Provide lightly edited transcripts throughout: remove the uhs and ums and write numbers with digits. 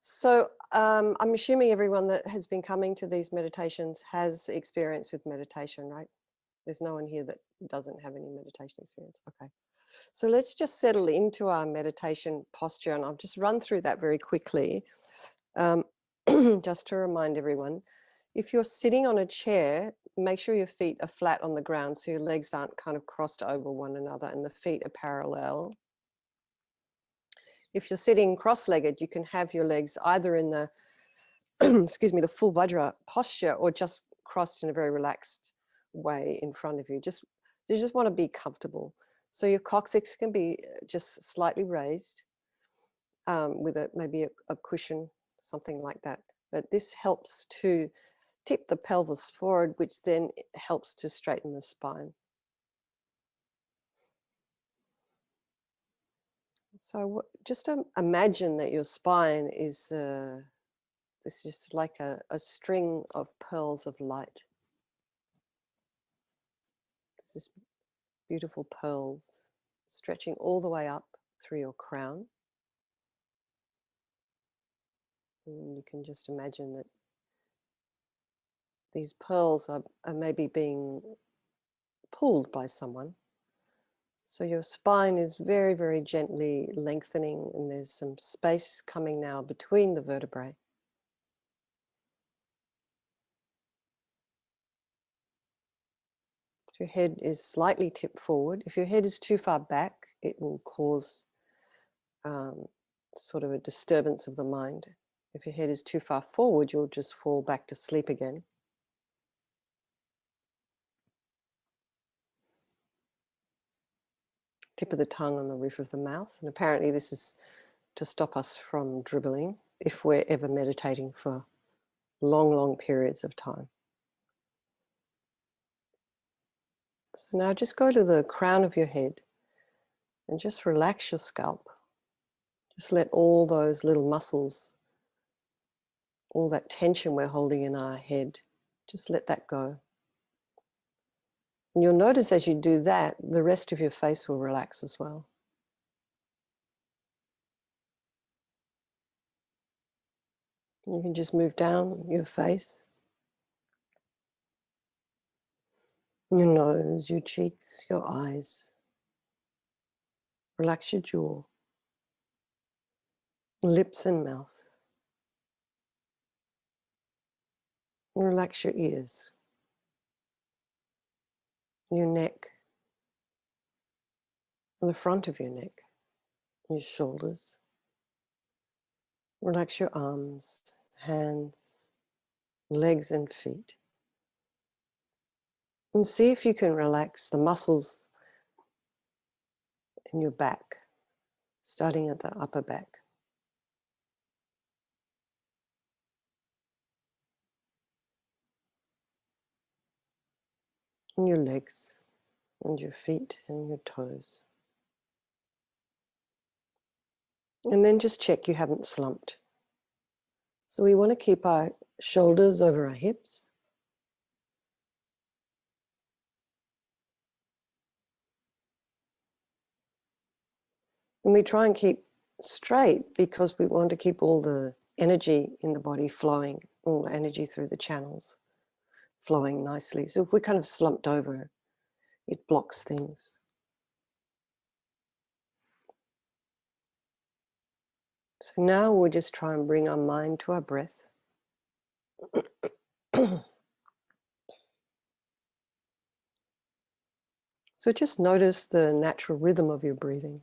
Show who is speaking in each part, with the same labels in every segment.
Speaker 1: So I'm assuming everyone that has been coming to these meditations has experience with meditation, right? There's no one here that doesn't have any meditation experience. Okay. So let's just settle into our meditation posture, and I'll just run through that very quickly. Just to remind everyone, if you're sitting on a chair, make sure your feet are flat on the ground so your legs aren't kind of crossed over one another and the feet are parallel. If you're sitting cross-legged, you can have your legs either in the, excuse me, the full Vajra posture or just crossed in a very relaxed way in front of you. You just want to be comfortable. So your coccyx can be just slightly raised with maybe a cushion, something like that. But this helps to tip the pelvis forward, which then helps to straighten the spine. So just imagine that your spine is this is like a string of pearls of light. This is beautiful pearls stretching all the way up through your crown. And you can just imagine that these pearls are maybe being pulled by someone. So your spine is very, very gently lengthening, and there's some space coming now between the vertebrae. If your head is slightly tipped forward, if your head is too far back, it will cause sort of a disturbance of the mind. If your head is too far forward, you'll just fall back to sleep again. Tip of the tongue on the roof of the mouth. And apparently this is to stop us from dribbling if we're ever meditating for long, long periods of time. So now just go to the crown of your head and just relax your scalp. Just let all those little muscles, all that tension we're holding in our head, just let that go. And you'll notice as you do that, the rest of your face will relax as well. You can just move down your face, your nose, your cheeks, your eyes. Relax your jaw, lips and mouth. And relax your ears, your neck, and the front of your neck, your shoulders. Relax your arms, hands, legs and feet. And see if you can relax the muscles in your back, starting at the upper back. And your legs, and your feet, and your toes. And then just check you haven't slumped. So we want to keep our shoulders over our hips. And we try and keep straight because we want to keep all the energy in the body flowing, all the energy through the channels flowing nicely. So if we're kind of slumped over, it blocks things. So now we'll just try and bring our mind to our breath. So just notice the natural rhythm of your breathing.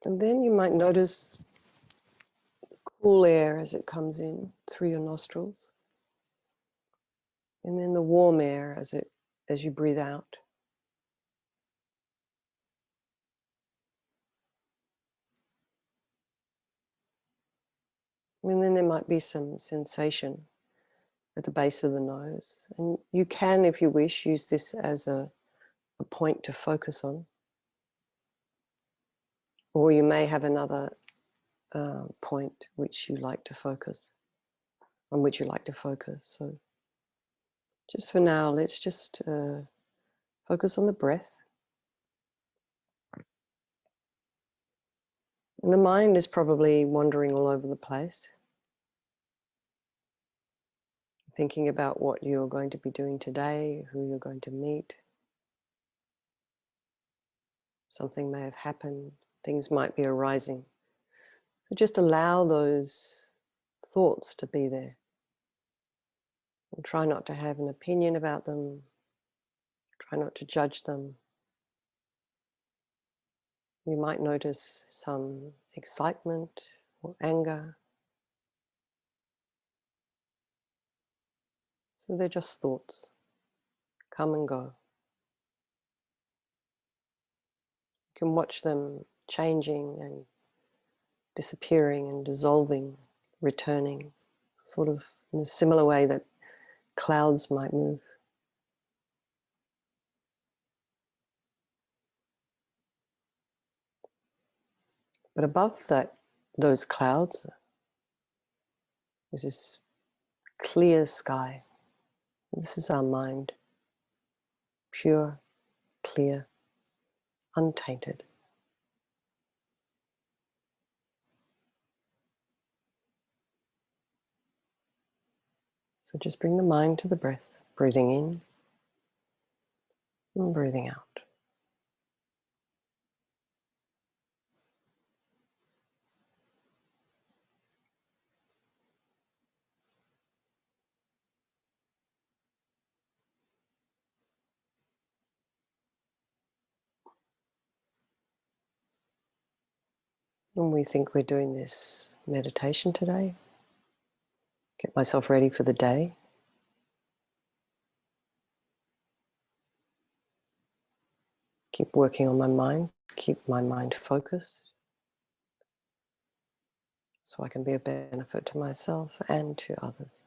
Speaker 1: And then you might notice cool air as it comes in through your nostrils. And then the warm air as you breathe out. And then there might be some sensation at the base of the nose. And you can, if you wish, use this as a point to focus on. Or you may have another point which you like to focus, on which you like to focus. So just for now, let's just focus on the breath. And the mind is probably wandering all over the place, thinking about what you're going to be doing today, who you're going to meet. Something may have happened, things might be arising. So just allow those thoughts to be there. And try not to have an opinion about them. Try not to judge them. You might notice some excitement or anger. So they're just thoughts. Come and go. You can watch them changing and disappearing and dissolving, returning, sort of in a similar way that clouds might move. But above those clouds is this clear sky. This is our mind, pure, clear, untainted. So just bring the mind to the breath, breathing in and breathing out. When we think we're doing this meditation today, get myself ready for the day. Keep working on my mind, keep my mind focused so I can be a benefit to myself and to others.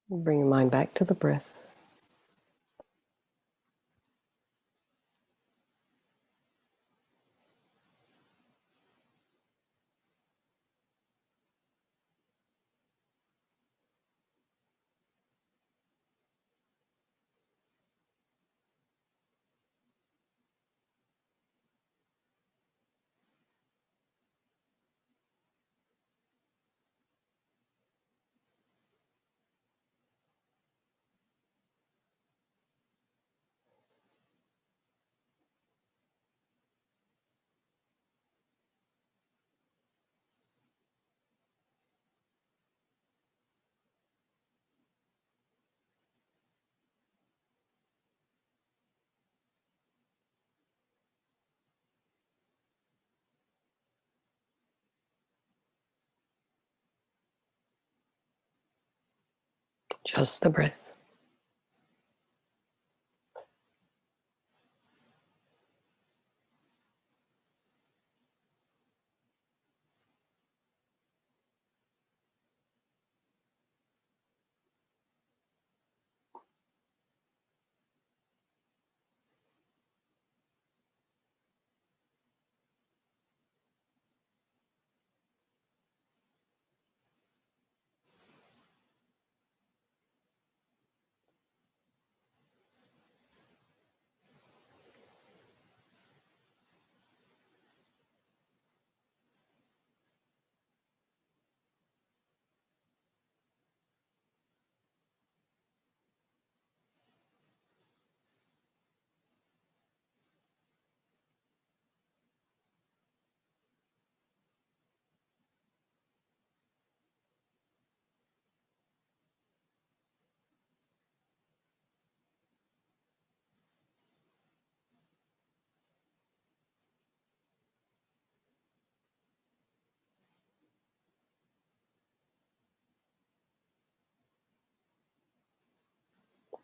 Speaker 1: Bring your mind back to the breath. Just the breath.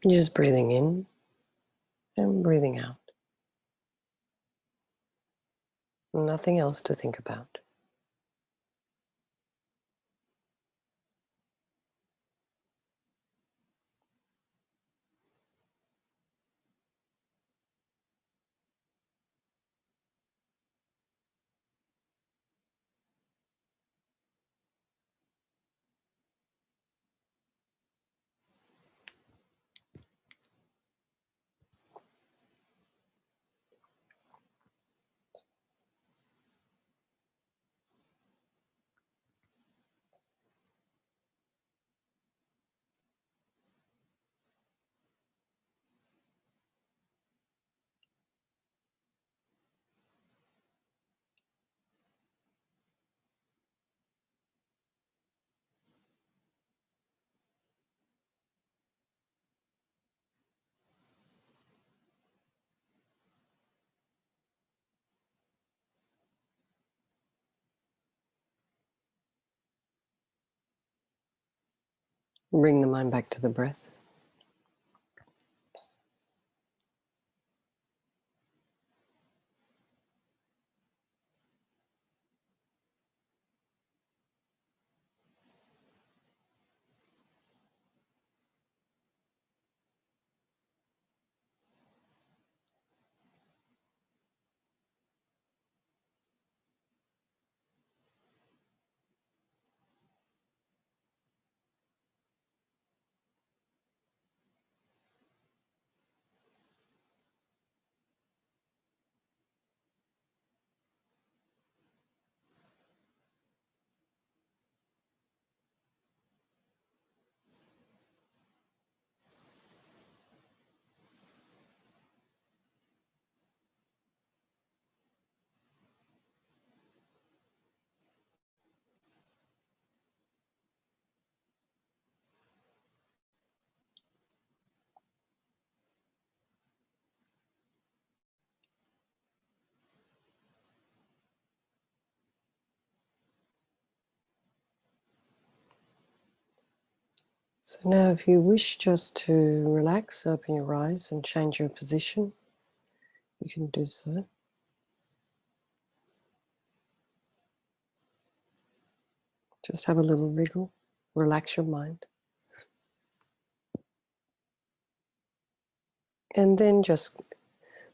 Speaker 1: You're just breathing in and breathing out. Nothing else to think about. Bring the mind back to the breath. So now if you wish just to relax, open your eyes and change your position, you can do so. Just have a little wriggle, relax your mind. And then just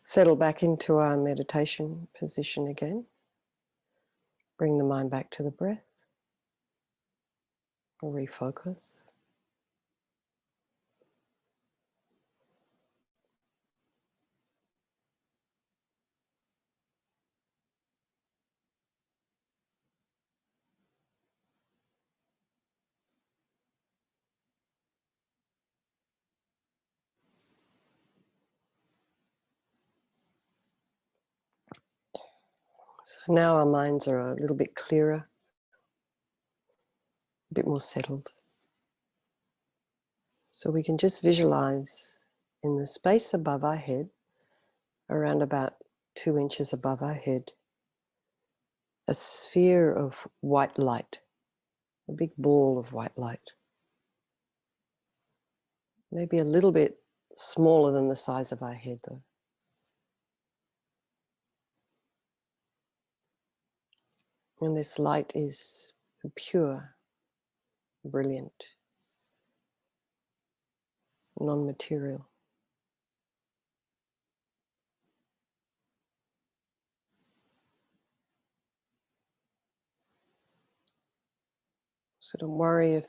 Speaker 1: settle back into our meditation position again. Bring the mind back to the breath. Refocus. So now our minds are a little bit clearer, a bit more settled. So we can just visualize in the space above our head, around about 2 inches above our head, a sphere of white light, a big ball of white light. Maybe a little bit smaller than the size of our head though. And this light is pure, brilliant, non-material. So don't worry if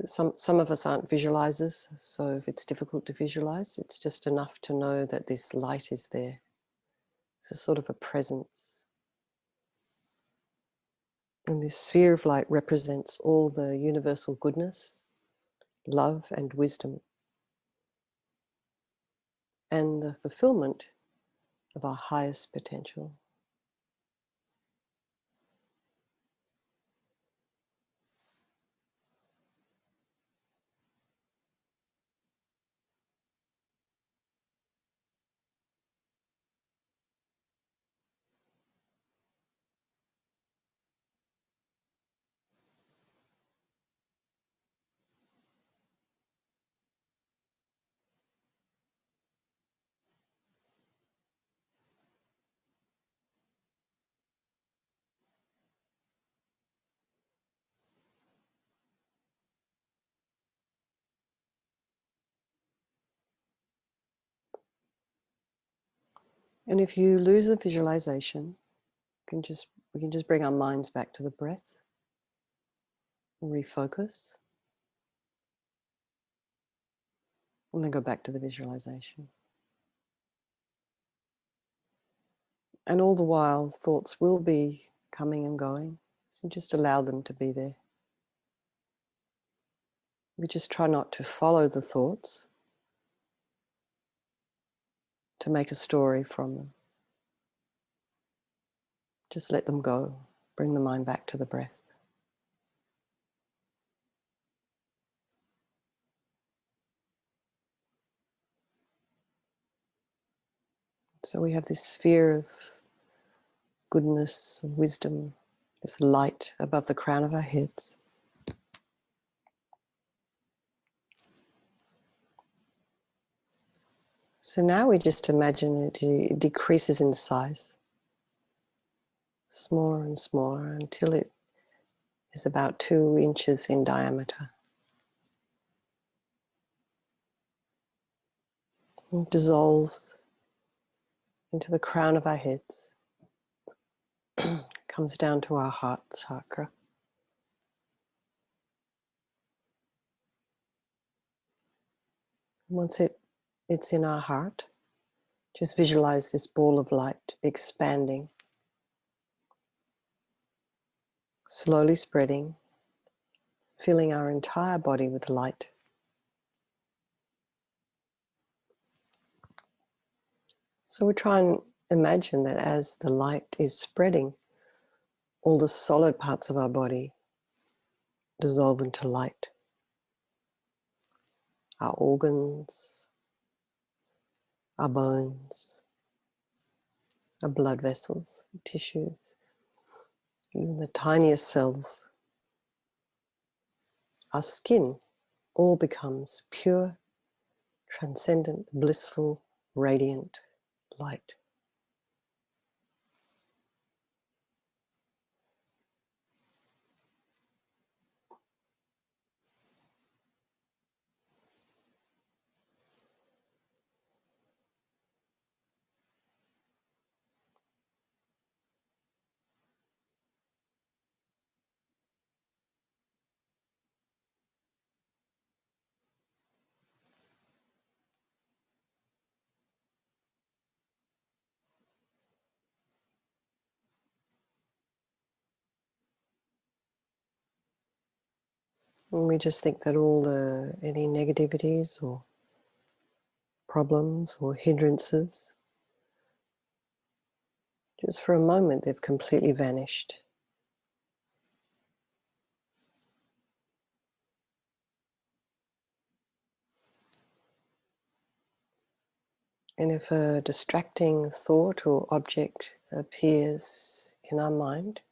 Speaker 1: some of us aren't visualizers, so if it's difficult to visualize, it's just enough to know that this light is there. It's a sort of a presence. And this sphere of light represents all the universal goodness, love and wisdom, and the fulfillment of our highest potential. And if you lose the visualization, we can just bring our minds back to the breath and refocus, and then go back to the visualization. And all the while, thoughts will be coming and going, so just allow them to be there. We just try not to follow the thoughts, to make a story from them. Just let them go. Bring the mind back to the breath. So we have this sphere of goodness, of wisdom, this light above the crown of our heads. So now we just imagine it decreases in size, smaller and smaller, until it is about 2 inches in diameter. It dissolves into the crown of our heads, comes down to our heart chakra. Once it's in our heart, just visualize this ball of light expanding, slowly spreading, filling our entire body with light. So we try and imagine that as the light is spreading, all the solid parts of our body dissolve into light. Our organs, our bones, our blood vessels, tissues, even the tiniest cells, our skin, all becomes pure, transcendent, blissful, radiant light. And we just think that any negativities or problems or hindrances, just for a moment, they've completely vanished. And if a distracting thought or object appears in our mind,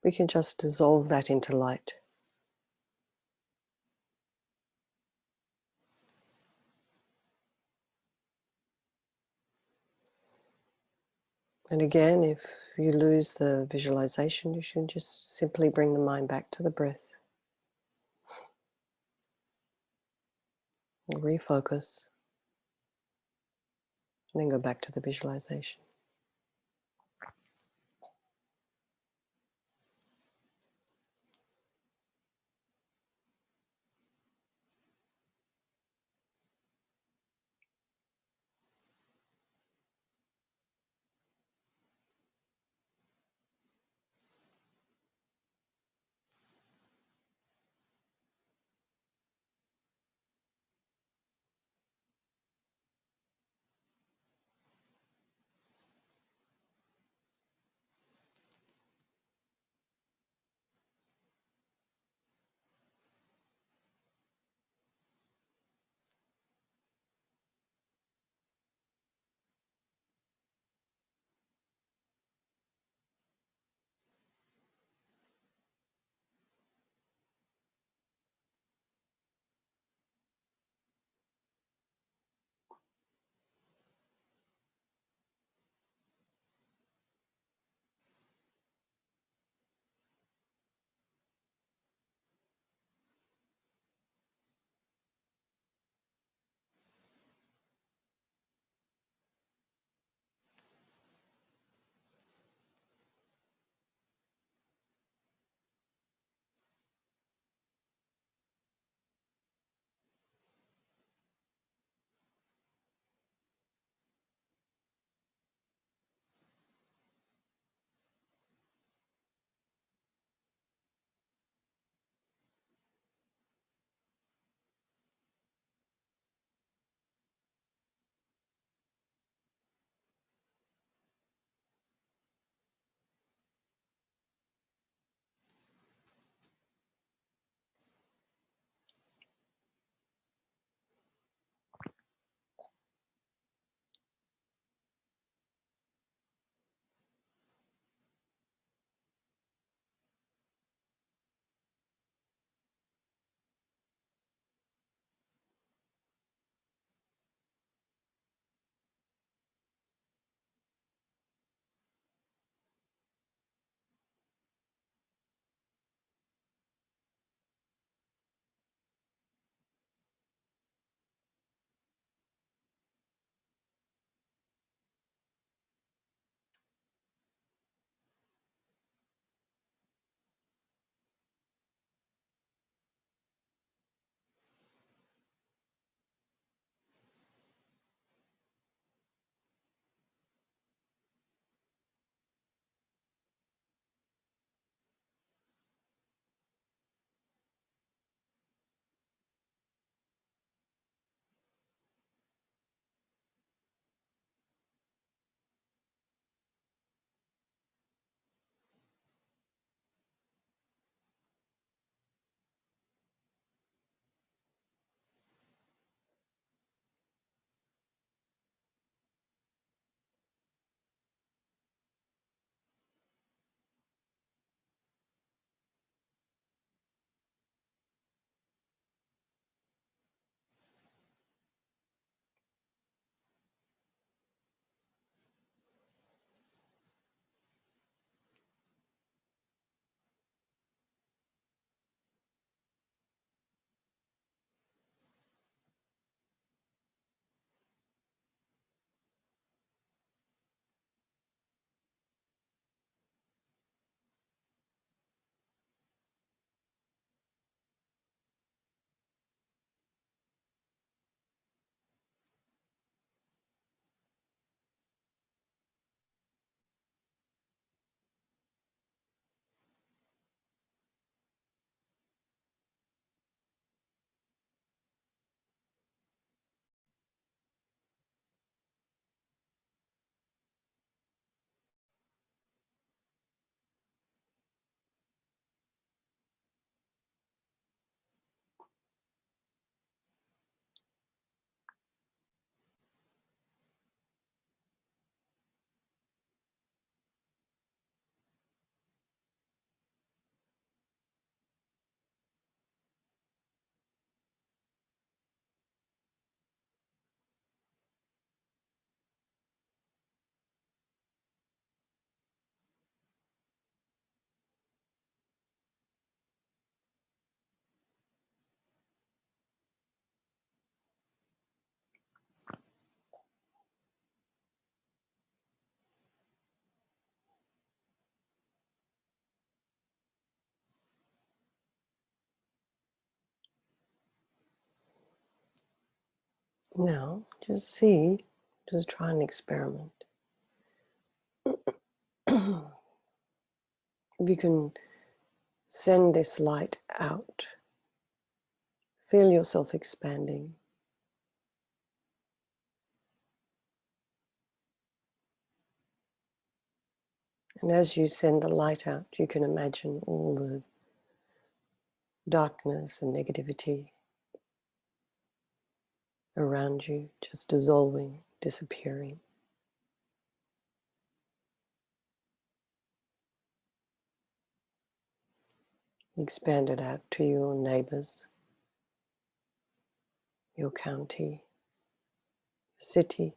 Speaker 1: we can just dissolve that into light. And again, if you lose the visualization, you should just simply bring the mind back to the breath. And refocus. And then go back to the visualization. Now, just try an experiment. If you can send this light out, feel yourself expanding. And as you send the light out, you can imagine all the darkness and negativity around you just dissolving, disappearing. Expand it out to your neighbors, your county, your city,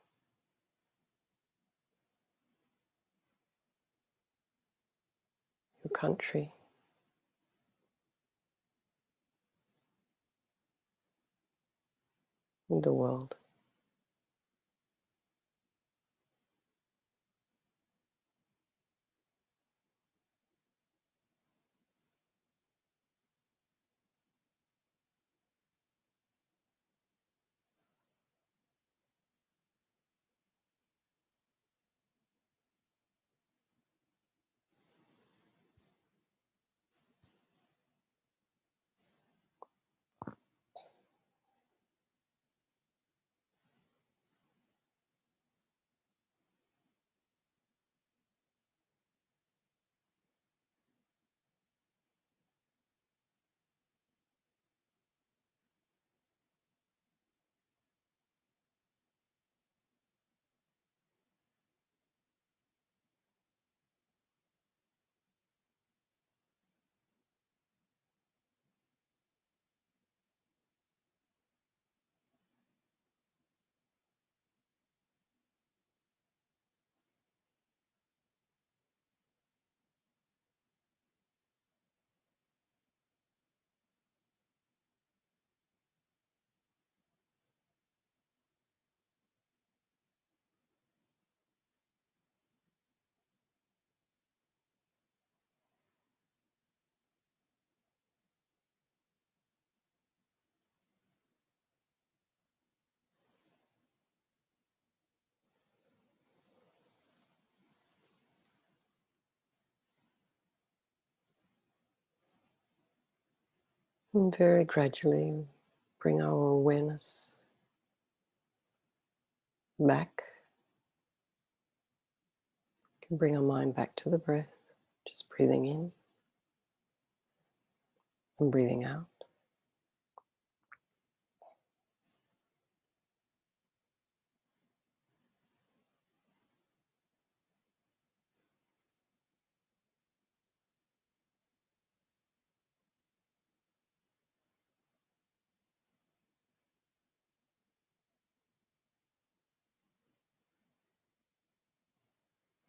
Speaker 1: your country, and the world. And very gradually bring our awareness back. We can bring our mind back to the breath, just breathing in and breathing out.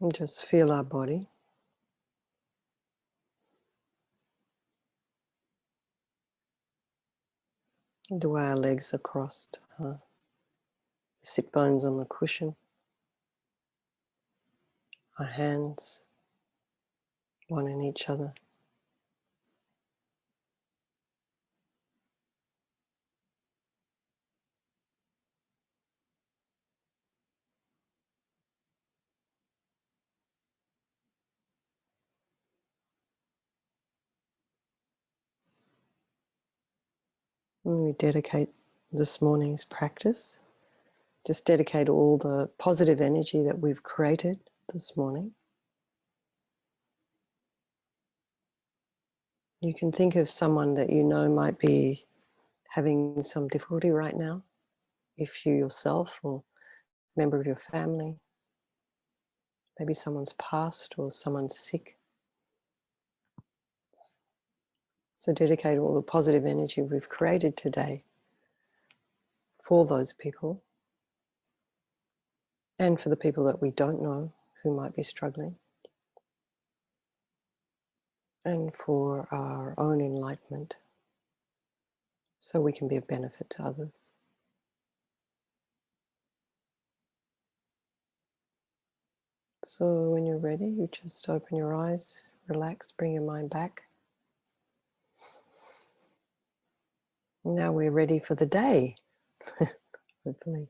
Speaker 1: And just feel our body. The way our legs are crossed, the sit bones on the cushion, our hands, one in each other. And we dedicate this morning's practice, just dedicate all the positive energy that we've created this morning. You can think of someone that you know might be having some difficulty right now, if you yourself or a member of your family, maybe someone's passed or someone's sick. So dedicate all the positive energy we've created today for those people and for the people that we don't know who might be struggling, and for our own enlightenment so we can be of benefit to others. So when you're ready, you just open your eyes, relax, bring your mind back. Now we're ready for the day. hopefully.